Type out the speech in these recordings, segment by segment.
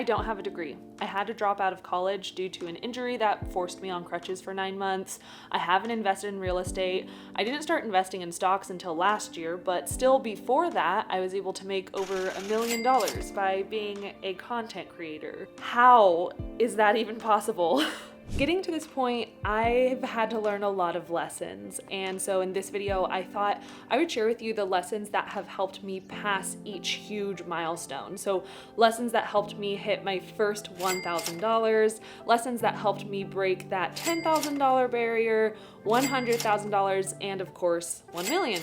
I don't have a degree. I had to drop out of college due to an injury that forced me on crutches for 9 months. I haven't invested in real estate. I didn't start investing in stocks until last year, but still before that, I was able to make over $1 million by being a content creator. How is that even possible? Getting to this point, I've had to learn a lot of lessons, and so in this video, I thought I would share with you the lessons that have helped me pass each huge milestone. So lessons that helped me hit my first $1,000, lessons that helped me break that $10,000 barrier, $100,000, and of course, $1 million.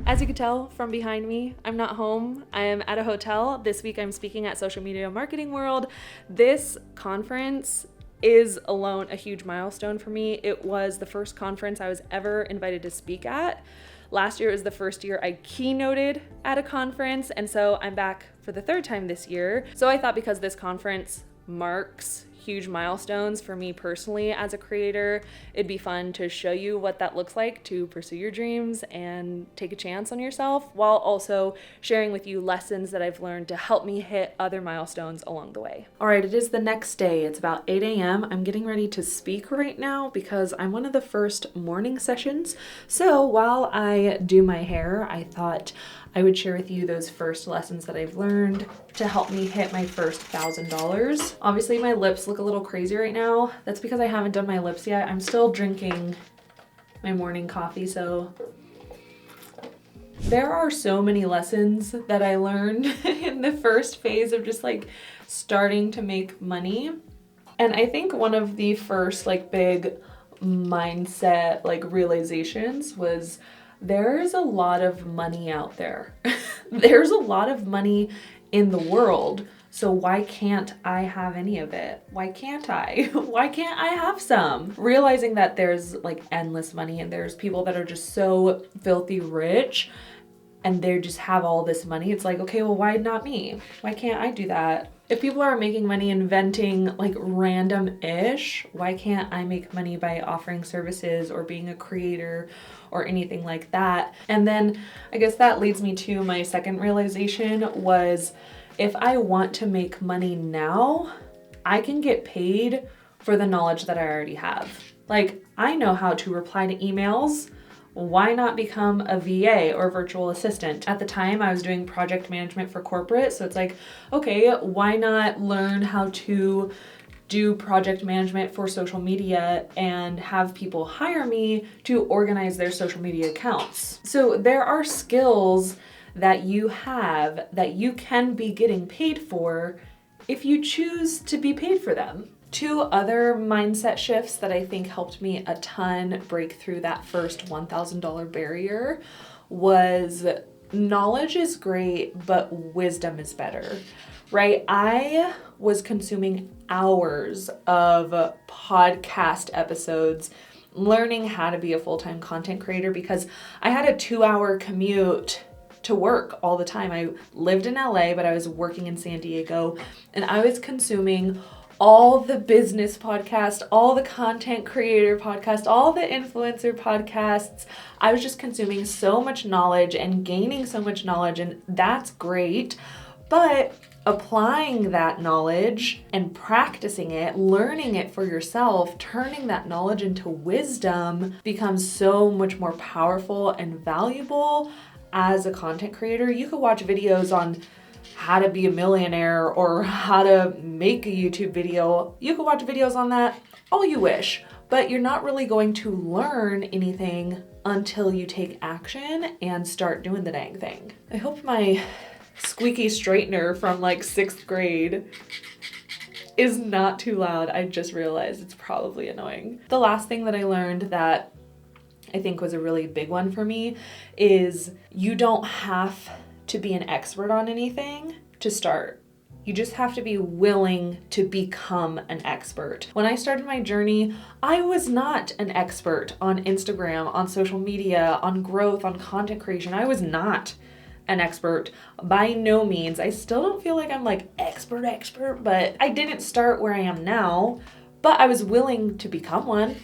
As you can tell from behind me, I'm not home. I am at a hotel. This week I'm speaking at Social Media Marketing World. This conference is alone a huge milestone for me. It was the first conference I was ever invited to speak at. Last year was the first year I keynoted at a conference, and so I'm back for the third time this year. So I thought because this conference marks huge milestones for me personally as a creator, it'd be fun to show you what that looks like to pursue your dreams and take a chance on yourself, while also sharing with you lessons that I've learned to help me hit other milestones along the way. All right, it is the next day. It's about 8 a.m. I'm getting ready to speak right now because I'm one of the first morning sessions. So while I do my hair, I thought I would share with you those first lessons that I've learned to help me hit my first $1,000. Obviously my lips look a little crazy right now. That's because I haven't done my lips yet. I'm still drinking my morning coffee, so there are so many lessons that I learned in the first phase of just like starting to make money. And I think one of the first like big mindset like realizations was there's a lot of money out there. There's a lot of money in the world. So why can't I have any of it? Why can't I? Why can't I have some? Realizing that there's like endless money and there's people that are just so filthy rich and they just have all this money. It's like, okay, well, why not me? Why can't I do that? If people are making money inventing like random-ish, why can't I make money by offering services or being a creator or anything like that? And then I guess that leads me to my second realization was if I want to make money now, I can get paid for the knowledge that I already have. Like, I know how to reply to emails. Why not become a VA or virtual assistant? At the time, I was doing project management for corporate, so it's like, okay, why not learn how to do project management for social media and have people hire me to organize their social media accounts? So there are skills that you have that you can be getting paid for if you choose to be paid for them. Two other mindset shifts that I think helped me a ton break through that first $1,000 barrier was knowledge is great, but wisdom is better, right? I was consuming hours of podcast episodes learning how to be a full-time content creator because I had a 2-hour commute to work all the time. I lived in LA, but I was working in San Diego, and I was consuming all the business podcasts, all the content creator podcasts, all the influencer podcasts. I was just consuming so much knowledge and gaining so much knowledge, and that's great. But applying that knowledge and practicing it, learning it for yourself, turning that knowledge into wisdom becomes so much more powerful and valuable as a content creator. You could watch videos on how to be a millionaire or how to make a YouTube video. You can watch videos on that all you wish, but you're not really going to learn anything until you take action and start doing the dang thing. I hope my squeaky straightener from like 6th grade is not too loud. I just realized it's probably annoying. The last thing that I learned that I think was a really big one for me is you don't have to be an expert on anything to start. You just have to be willing to become an expert. When I started my journey, I was not an expert on Instagram, on social media, on growth, on content creation. I was not an expert by no means. I still don't feel like I'm like expert, but I didn't start where I am now, but I was willing to become one.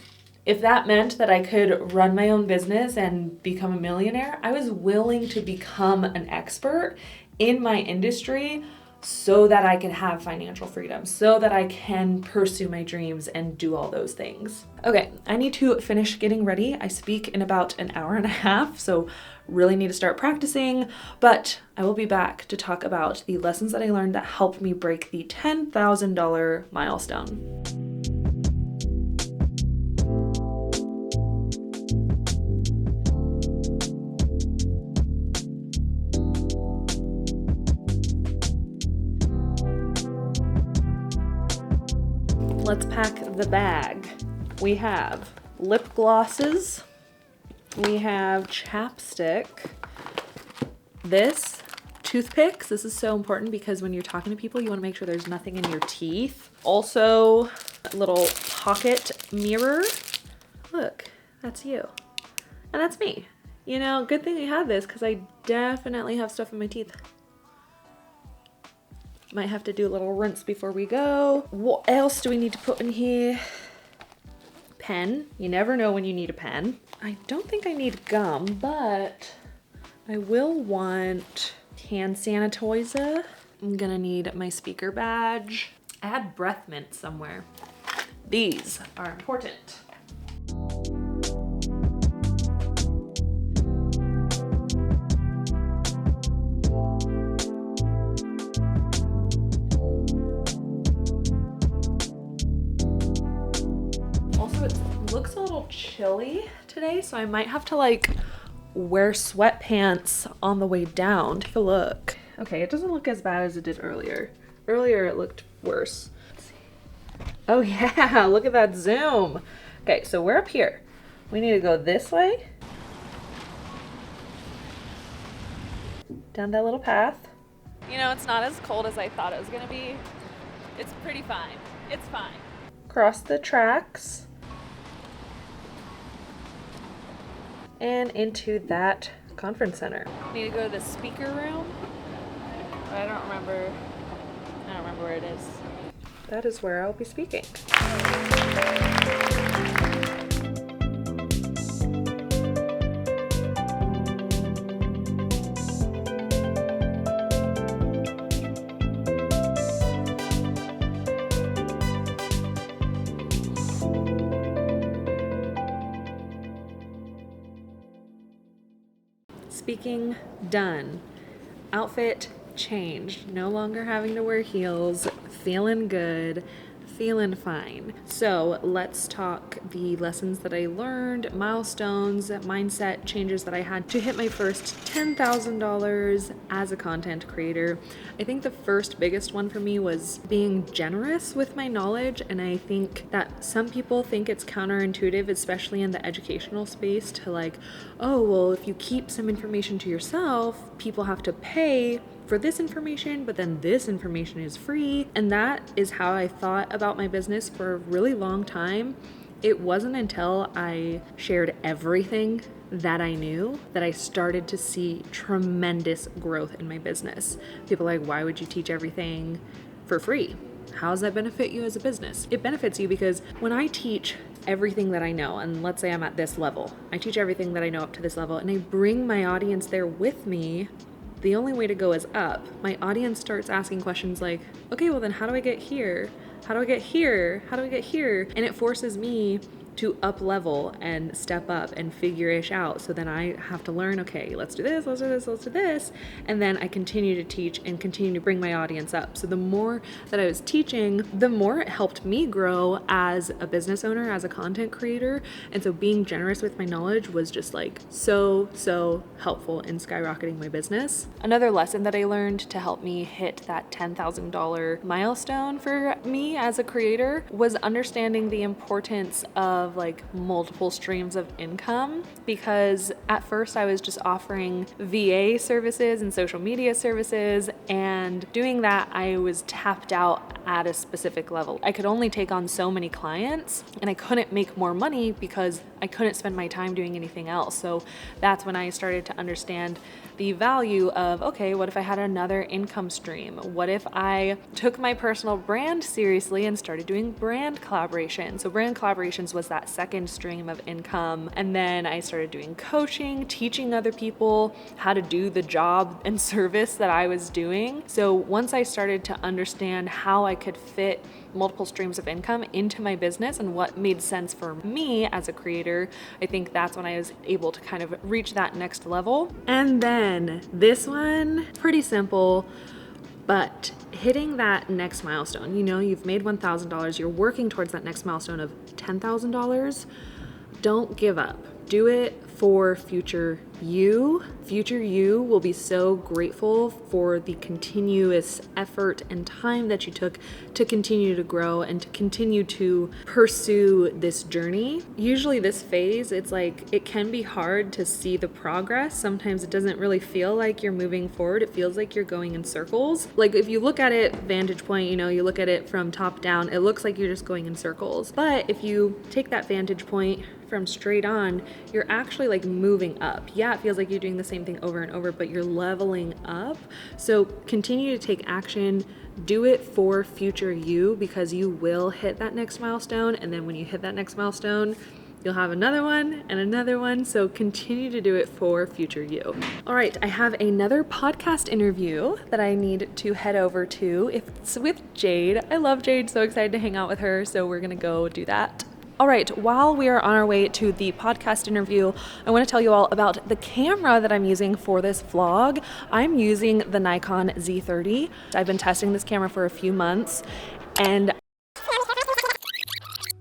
If that meant that I could run my own business and become a millionaire, I was willing to become an expert in my industry so that I can have financial freedom, so that I can pursue my dreams and do all those things. Okay, I need to finish getting ready. I speak in about an hour and a half, so really need to start practicing, but I will be back to talk about the lessons that I learned that helped me break the $10,000 milestone. Let's pack the bag. We have lip glosses. We have chapstick. This, toothpicks. This is so important because when you're talking to people, you want to make sure there's nothing in your teeth. Also, a little pocket mirror. Look, that's you. And that's me. You know, good thing I have this because I definitely have stuff in my teeth. Might have to do a little rinse before we go. What else do we need to put in here? Pen. You never know when you need a pen. I don't think I need gum, but I will want hand sanitizer. I'm gonna need my speaker badge. I had breath mint somewhere. These are important. Looks a little chilly today, so I might have to like wear sweatpants on the way down. Take a look. Okay, it doesn't look as bad as it did earlier. Earlier it looked worse. Let's see. Oh yeah, look at that zoom. Okay, so we're up here. We need to go this way. Down that little path. You know, it's not as cold as I thought it was gonna be. It's pretty fine. It's fine. Cross the tracks. And into that conference center. Need to go to the speaker room. I don't remember where it is. That is where I'll be speaking. Speaking done. Outfit changed. No longer having to wear heels. Feeling good. Feeling fine. So let's talk the lessons that I learned, milestones, mindset changes that I had to hit my first $10,000 as a content creator. I think the first biggest one for me was being generous with my knowledge, and I think that some people think it's counterintuitive, especially in the educational space, to like, oh, well, if you keep some information to yourself, people have to pay for this information, but then this information is free. And that is how I thought about my business for a really long time. It wasn't until I shared everything that I knew that I started to see tremendous growth in my business. People are like, why would you teach everything for free? How does that benefit you as a business? It benefits you because when I teach everything that I know, and let's say I'm at this level, I teach everything that I know up to this level, and I bring my audience there with me. The only way to go is up. My audience starts asking questions like, okay, well then how do I get here? How do I get here? How do I get here? And it forces me to up level and step up and figure ish out. So then I have to learn, okay, let's do this, let's do this, let's do this. And then I continue to teach and continue to bring my audience up. So the more that I was teaching, the more it helped me grow as a business owner, as a content creator. And so being generous with my knowledge was just like so helpful in skyrocketing my business. Another lesson that I learned to help me hit that $10,000 milestone for me as a creator was understanding the importance of of like multiple streams of income, because at first I was just offering VA services and social media services, and doing that I was tapped out at a specific level. I could only take on so many clients and I couldn't make more money because I couldn't spend my time doing anything else. So that's when I started to understand the value of, okay, what if I had another income stream? What if I took my personal brand seriously and started doing brand collaborations? So brand collaborations was that second stream of income. And then I started doing coaching, teaching other people how to do the job and service that I was doing. So once I started to understand how I could fit multiple streams of income into my business and what made sense for me as a creator, I think that's when I was able to kind of reach that next level. And then this one, pretty simple, but hitting that next milestone. You know, you've made $1,000, you're working towards that next milestone of $10,000. Don't give up. Do it for future you. Future you will be so grateful for the continuous effort and time that you took to continue to grow and to continue to pursue this journey. Usually this phase, it's like, it can be hard to see the progress. Sometimes it doesn't really feel like you're moving forward. It feels like you're going in circles. Like if you look at it vantage point, you know, you look at it from top down, it looks like you're just going in circles. But if you take that vantage point from straight on, you're actually like moving up. Yeah, it feels like you're doing the same thing over and over, but you're leveling up. So continue to take action. Do it for future you, because you will hit that next milestone. And then when you hit that next milestone, you'll have another one and another one. So continue to do it for future you. All right, I have another podcast interview that I need to head over to. It's with Jade. I love Jade, so excited to hang out with her. So we're gonna go do that. All right, while we are on our way to the podcast interview, I want to tell you all about the camera that I'm using for this vlog. I'm using the Nikon Z30. I've been testing this camera for a few months, and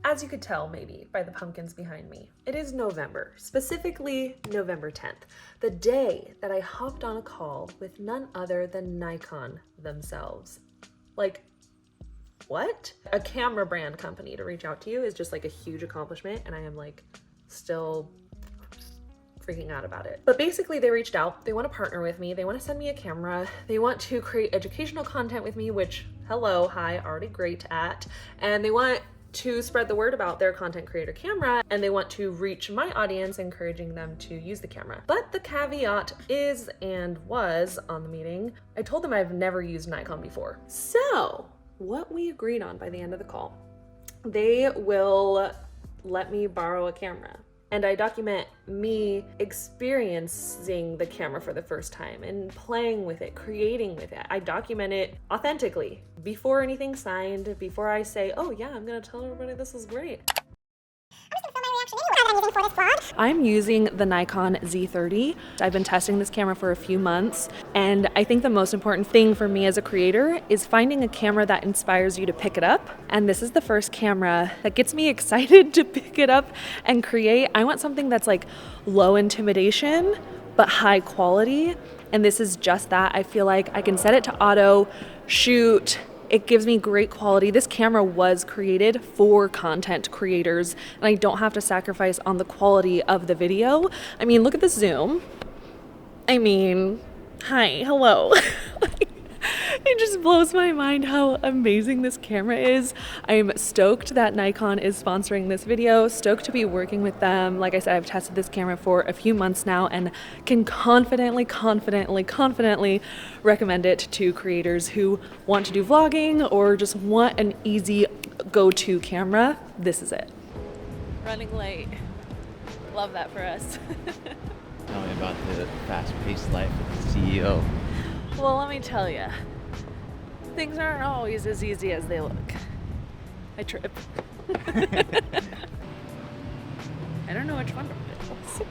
as you could tell maybe by the pumpkins behind me, it is November, specifically November 10th, the day that I hopped on a call with none other than Nikon themselves. Like, what? A camera brand company to reach out to you is just like a huge accomplishment, and I am like still freaking out about it. But basically they reached out, they want to partner with me, they want to send me a camera, they want to create educational content with me, which hello, hi, already great at, and they want to spread the word about their content creator camera, and they want to reach my audience, encouraging them to use the camera. But the caveat is, and was on the meeting, I told them I've never used Nikon before. So what we agreed on by the end of the call, they will let me borrow a camera, and I document me experiencing the camera for the first time and playing with it, creating with it. I document it authentically before anything's signed, before I say, oh yeah, I'm gonna tell everybody this is great. I'm using the Nikon Z30. I've been testing this camera for a few months, and I think the most important thing for me as a creator is finding a camera that inspires you to pick it up. And this is the first camera that gets me excited to pick it up and create. I want something that's like low intimidation, but high quality. And this is just that. I feel like I can set it to auto, shoot. It gives me great quality. This camera was created for content creators, and I don't have to sacrifice on the quality of the video. I mean, look at the zoom. I mean, hi, hello. It just blows my mind how amazing this camera is. I'm stoked that Nikon is sponsoring this video, stoked to be working with them. Like I said, I've tested this camera for a few months now and can confidently recommend it to creators who want to do vlogging or just want an easy go-to camera. This is it. Running late. Love that for us. Tell me about the fast-paced life of the CEO. Well, let me tell you, things aren't always as easy as they look. I trip. I don't know which one to pick.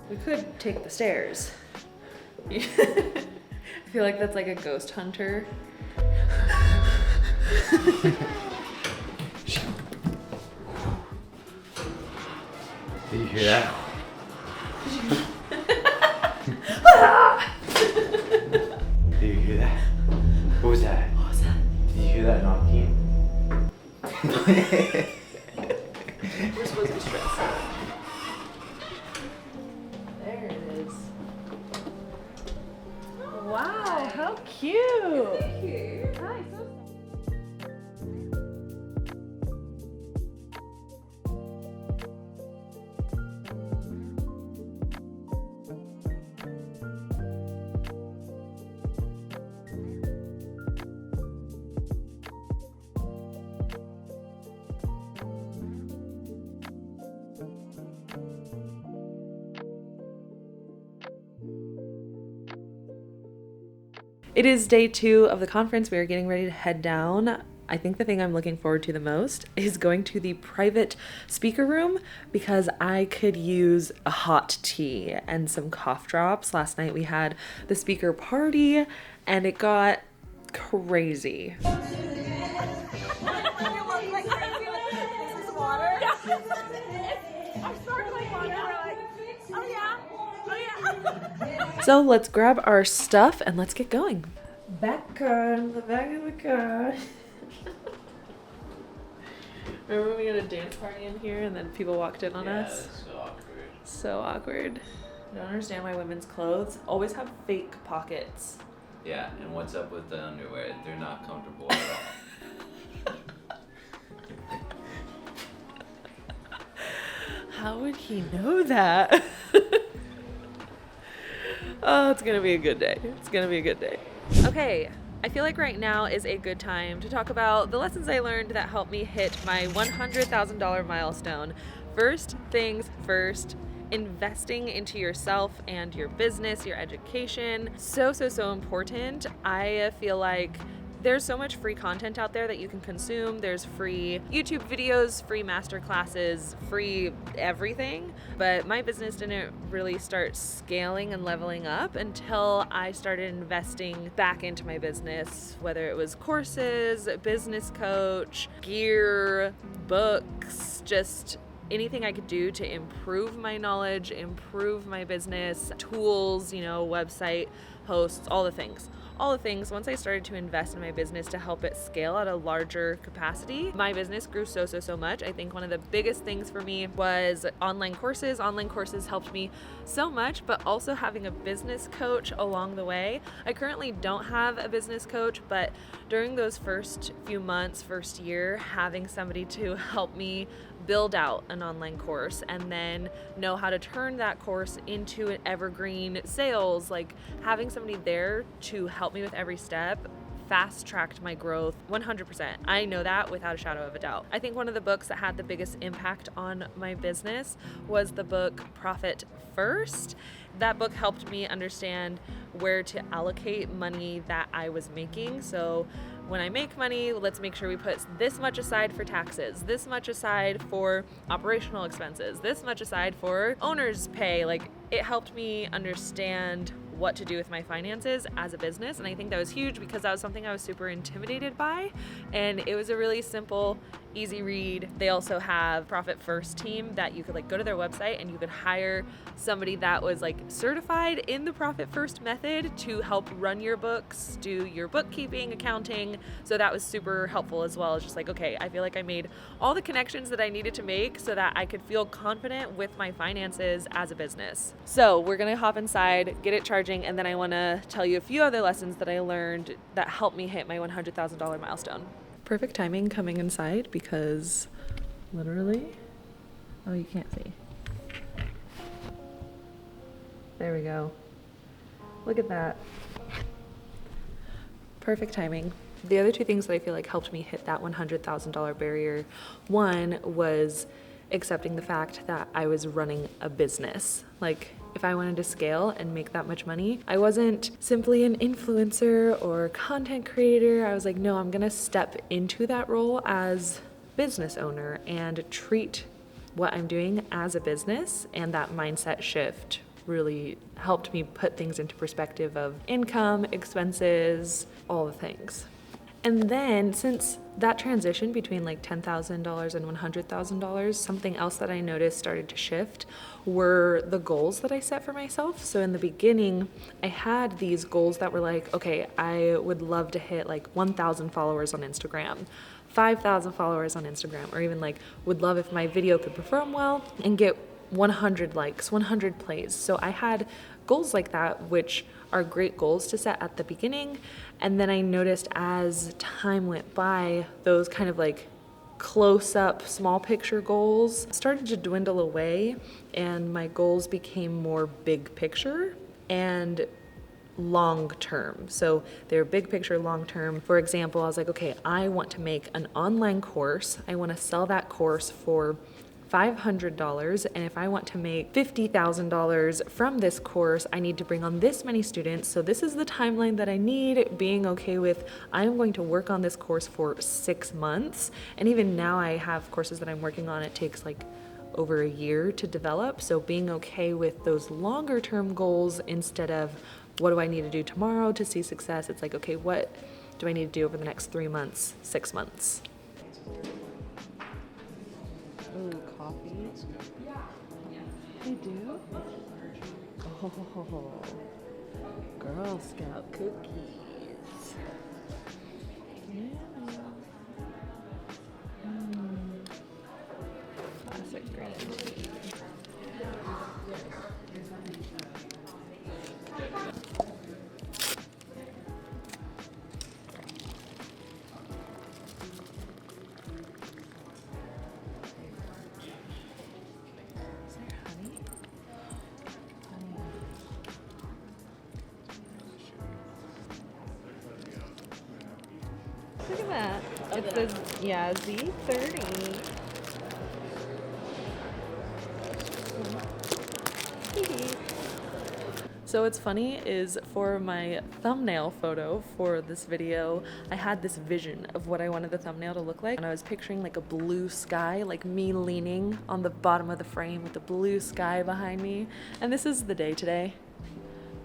We could take the stairs. I feel like that's like a ghost hunter. Did you hear that? Did you hear that? What was that? What was that? Did you hear that knocking? We're supposed to be stressed. There it is. Wow, how cute! Thank you. Hi, It is day 2 of the conference. We are getting ready to head down. I think the thing I'm looking forward to the most is going to the private speaker room because I could use a hot tea and some cough drops. Last night we had the speaker party and it got crazy. So let's grab our stuff and let's get going. Back on the back of the car. Remember when we had a dance party in here and then people walked in on us? Yeah, so awkward. So awkward. I don't understand why women's clothes always have fake pockets. Yeah, and what's up with the underwear? They're not comfortable at all. How would he know that? Oh, it's gonna be a good day. It's gonna be a good day. Okay, I feel like right now is a good time to talk about the lessons I learned that helped me hit my $100,000 milestone. First things first, investing into yourself and your business, your education. So important. I feel like there's so much free content out there that you can consume. There's free YouTube videos, free master classes, free everything. But my business didn't really start scaling and leveling up until I started investing back into my business, whether it was courses, business coach, gear, books, just anything I could do to improve my knowledge, improve my business, tools, website, hosts, all the things. Once I started to invest in my business to help it scale at a larger capacity, my business grew so much. I think one of the biggest things for me was online courses. Online courses helped me so much, but also having a business coach along the way. I currently don't have a business coach, but during those first few months, first year, having somebody to help me build out an online course and then know how to turn that course into an evergreen sales, like having somebody there to help me with every step fast-tracked my growth 100%. I know that without a shadow of a doubt. I think one of the books that had the biggest impact on my business was the book Profit First. That book helped me understand where to allocate money that I was making. So when I make money, let's make sure we put this much aside for taxes, this much aside for operational expenses, this much aside for owner's pay. Like, it helped me understand what to do with my finances as a business. And I think that was huge because that was something I was super intimidated by. And it was a really simple, easy read. They also have Profit First team that you could go to their website and you could hire somebody that was certified in the Profit First method to help run your books, do your bookkeeping, accounting. So that was super helpful as well. It's just okay, I feel like I made all the connections that I needed to make so that I could feel confident with my finances as a business. So we're gonna hop inside, get it charging, and then I wanna tell you a few other lessons that I learned that helped me hit my $100,000 milestone. Perfect timing coming inside because literally, oh, you can't see. There we go. Look at that. Perfect timing. The other two things that I feel like helped me hit that $100,000 barrier, one was accepting the fact that I was running a business. If I wanted to scale and make that much money, I wasn't simply an influencer or content creator. I was no, I'm gonna step into that role as business owner and treat what I'm doing as a business. And that mindset shift really helped me put things into perspective of income, expenses, all the things. And then since that transition between $10,000 and $100,000, something else that I noticed started to shift were the goals that I set for myself. So in the beginning, I had these goals that were okay, I would love to hit 1,000 followers on Instagram, 5,000 followers on Instagram, or even like would love if my video could perform well and get 100 likes, 100 plays. So I had goals like that, which are great goals to set at the beginning. And then I noticed as time went by, those kind of like close up small picture goals started to dwindle away, and my goals became more big picture and long term. So they're big picture, long term. For example, I was like, okay, I want to make an online course. I want to sell that course for $500, and if I want to make $50,000 from this course, I need to bring on this many students. So this is the timeline that I need, being okay with I'm going to work on this course for 6 months. And even now I have courses that I'm working on, it takes like over a year to develop. So being okay with those longer term goals instead of what do I need to do tomorrow to see success? It's like, okay, what do I need to do over the next 3 months, 6 months? Ooh, coffee. They do? Oh, Girl Scout cookies. Yeah. Classic green tea. Look at that. It says, yeah, Z30. So what's funny is for my thumbnail photo for this video, I had this vision of what I wanted the thumbnail to look like. And I was picturing like a blue sky, like me leaning on the bottom of the frame with the blue sky behind me. And this is the day today.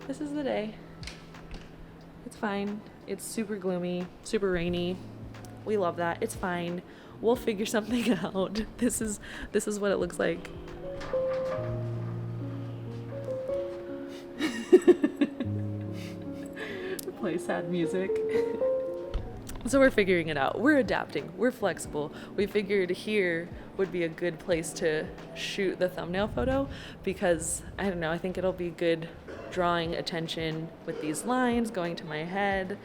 This is the day. It's fine. It's super gloomy, super rainy. We love that. It's fine. We'll figure something out. This is what it looks like. Play sad music. So we're figuring it out. We're adapting. We're flexible. We figured here would be a good place to shoot the thumbnail photo because, I don't know, I think it'll be good drawing attention with these lines going to my head.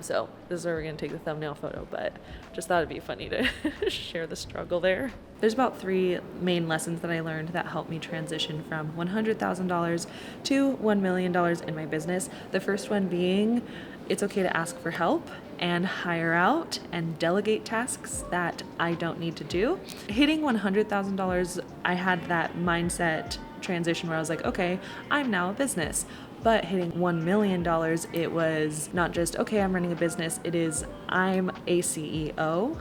So this is where we're going to take the thumbnail photo, but just thought it'd be funny to share the struggle there. There's about 3 main lessons that I learned that helped me transition from $100,000 to $1 million in my business. The first one being, it's okay to ask for help and hire out and delegate tasks that I don't need to do. Hitting $100,000, I had that mindset transition where I was like, okay, I'm now a business. But hitting $1 million, it was not just, okay, I'm running a business. It is, I'm a CEO.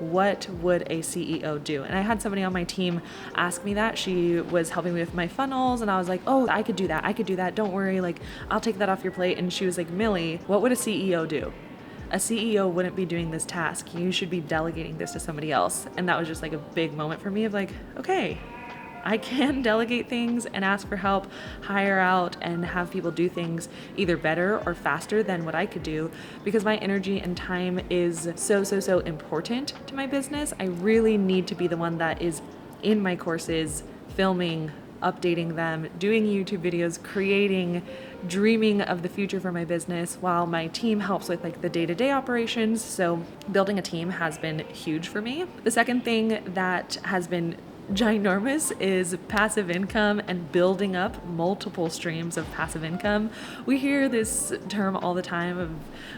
What would a CEO do? And I had somebody on my team ask me that. She was helping me with my funnels, and I was like, oh, I could do that. Don't worry, like, I'll take that off your plate. And she was like, Millie, what would a CEO do? A CEO wouldn't be doing this task. You should be delegating this to somebody else. And that was just like a big moment for me of like, okay, I can delegate things and ask for help, hire out, and have people do things either better or faster than what I could do, because my energy and time is so important to my business. I really need to be the one that is in my courses, filming, updating them, doing YouTube videos, creating, dreaming of the future for my business, while my team helps with like the day-to-day operations. So building a team has been huge for me. The second thing that has been ginormous is passive income and building up multiple streams of passive income. We hear this term all the time of,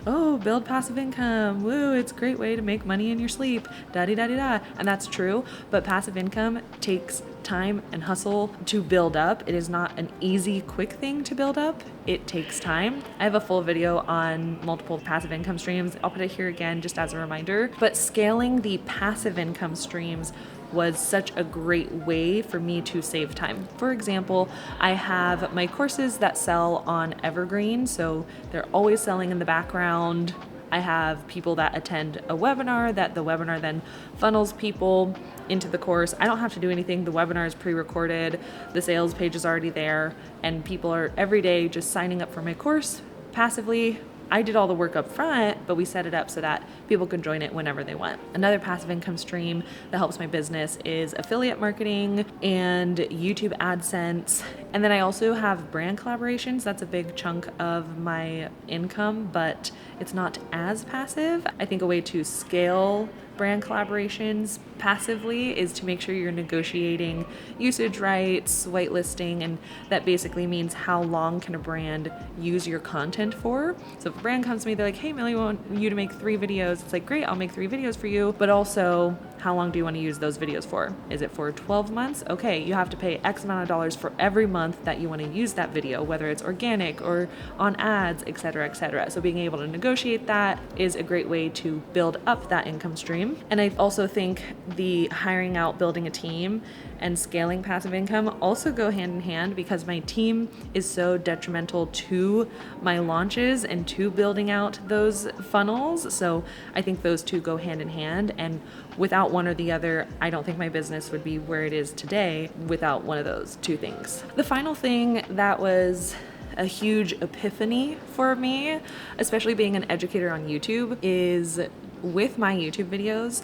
oh, build passive income. Woo, it's a great way to make money in your sleep. Da-di-da-di-da. And that's true, but passive income takes time and hustle to build up. It is not an easy, quick thing to build up. It takes time. I have a full video on multiple passive income streams. I'll put it here again just as a reminder. But scaling the passive income streams was such a great way for me to save time. For example, I have my courses that sell on Evergreen, so they're always selling in the background. I have people that attend a webinar, that the webinar then funnels people into the course. I don't have to do anything. The webinar is pre-recorded, the sales page is already there, and people are every day just signing up for my course passively, I did all the work up front, but we set it up so that people can join it whenever they want. Another passive income stream that helps my business is affiliate marketing and YouTube AdSense. And then I also have brand collaborations. That's a big chunk of my income, but it's not as passive. I think a way to scale brand collaborations passively is to make sure you're negotiating usage rights, whitelisting, and that basically means how long can a brand use your content for. So if a brand comes to me, they're like, hey, Millie, we want you to make 3 videos. It's like, great, I'll make 3 videos for you. But also, how long do you want to use those videos for? Is it for 12 months? Okay, you have to pay X amount of dollars for every month that you want to use that video, whether it's organic or on ads, et cetera, et cetera. So being able to negotiate that is a great way to build up that income stream. And I also think the hiring out, building a team, and scaling passive income also go hand in hand because my team is so detrimental to my launches and to building out those funnels. So I think those two go hand in hand, and without one or the other, I don't think my business would be where it is today without one of those two things. The final thing that was a huge epiphany for me, especially being an educator on YouTube, is with my YouTube videos,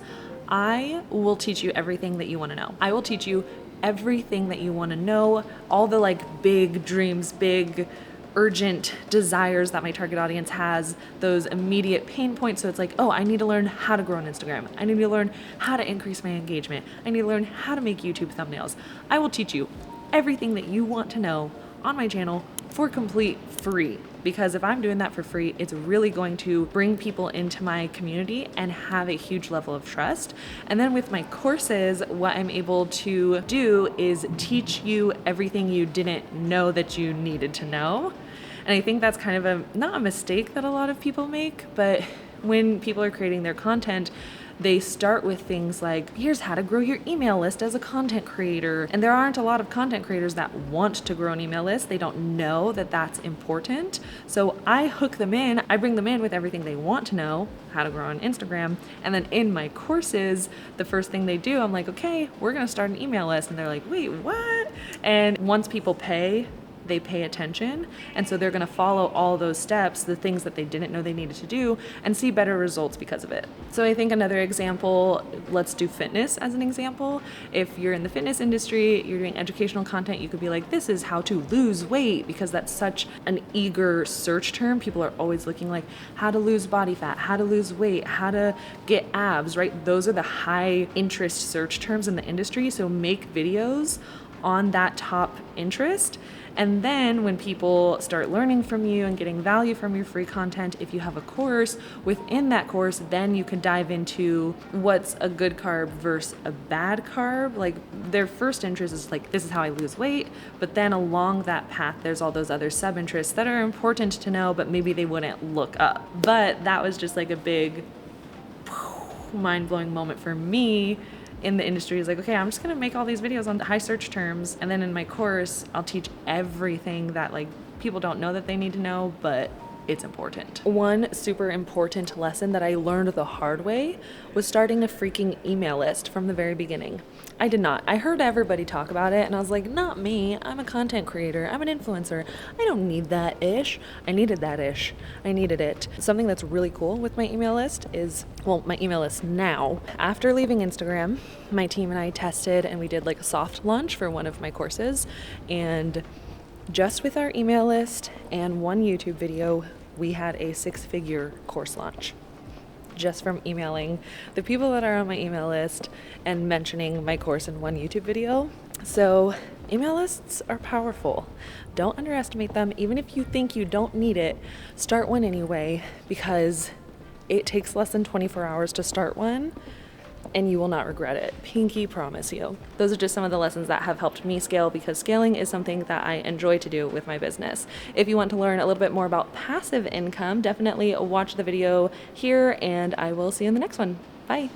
I will teach you everything that you want to know. I will teach you everything that you want to know, all the like big dreams, big urgent desires that my target audience has, those immediate pain points. So it's like, oh, I need to learn how to grow on Instagram. I need to learn how to increase my engagement. I need to learn how to make YouTube thumbnails. I will teach you everything that you want to know on my channel for complete free. Because if I'm doing that for free, it's really going to bring people into my community and have a huge level of trust. And then with my courses, what I'm able to do is teach you everything you didn't know that you needed to know. And I think that's kind of not a mistake that a lot of people make, but when people are creating their content, they start with things like, here's how to grow your email list as a content creator. And there aren't a lot of content creators that want to grow an email list. They don't know that that's important. So I hook them in, I bring them in with everything they want to know, how to grow on Instagram. And then in my courses, the first thing they do, I'm like, okay, we're gonna start an email list. And they're like, wait, what? And once people pay, they pay attention, and so they're going to follow all those steps, the things that they didn't know they needed to do, and see better results because of it. So I think another example, let's do fitness as an example. If you're in the fitness industry, you're doing educational content, you could be like, this is how to lose weight, because that's such an eager search term. People are always looking like how to lose body fat, how to lose weight, how to get abs, right? Those are the high interest search terms in the industry. So make videos on that top interest. And then when people start learning from you and getting value from your free content, if you have a course, within that course, then you can dive into what's a good carb versus a bad carb. Like their first interest is like, this is how I lose weight. But then along that path, there's all those other sub-interests that are important to know, but maybe they wouldn't look up. But that was just like a big mind-blowing moment for me in the industry. Is like, okay, I'm just gonna make all these videos on high search terms, and then in my course I'll teach everything that like people don't know that they need to know, but it's important. One super important lesson that I learned the hard way was starting a freaking email list from the very beginning. I did not. I heard everybody talk about it and I was like, not me. I'm a content creator. I'm an influencer. I don't need that ish. I needed that ish. I needed it. Something that's really cool with my email list is, well, my email list now. After leaving Instagram, my team and I tested and we did like a soft launch for one of my courses, and just with our email list and one YouTube video, we had a 6-figure course launch just from emailing the people that are on my email list and mentioning my course in one YouTube video. So email lists are powerful. Don't underestimate them. Even if you think you don't need it, start one anyway, because it takes less than 24 hours to start one, and you will not regret it. Pinky promise you. Those are just some of the lessons that have helped me scale, because scaling is something that I enjoy to do with my business. If you want to learn a little bit more about passive income, definitely watch the video here, and I will see you in the next one. Bye.